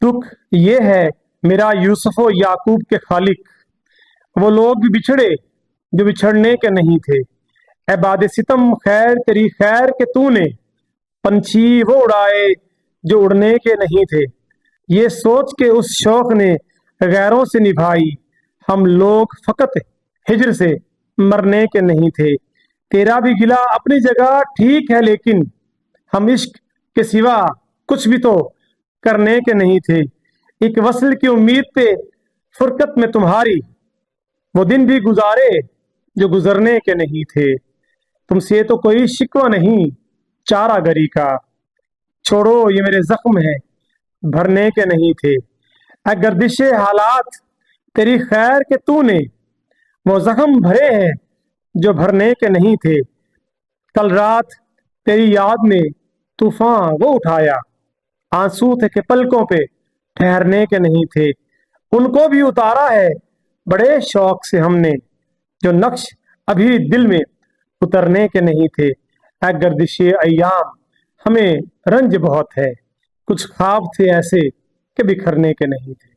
दुख ये है मेरा यूसुफ व याकूब के खालिक, वो लोग भी बिछड़े जो बिछड़ने के नहीं थे। ए बाद सितम खैर तेरी खैर के तूने पंछी वो उड़ाए जो उड़ने के नहीं थे। ये सोच के उस शौक ने गैरों से निभाई, हम लोग फकत हिजर से मरने के नहीं थे। तेरा भी गिला अपनी जगह ठीक है, लेकिन हम इश्क के सिवा कुछ भी तो करने के नहीं थे। एक वसल की उम्मीद पे फुरकत में तुम्हारी वो दिन भी गुजारे जो गुजरने के नहीं थे। तुमसे तो कोई शिकवा नहीं चारा गरी का, छोड़ो ये मेरे जख्म है भरने के नहीं थे। ए गर्दिशे हालात तेरी खैर के तूने वो जख्म भरे हैं जो भरने के नहीं थे। कल रात तेरी याद में तूफान वो उठाया, आंसू थे कि पलकों पे ठहरने के नहीं थे। उनको भी उतारा है बड़े शौक से हमने, जो नक्श अभी दिल में उतरने के नहीं थे। ए गर्दिशे अय्याम हमें रंज बहुत है, कुछ ख्वाब थे ऐसे कि बिखरने के नहीं थे।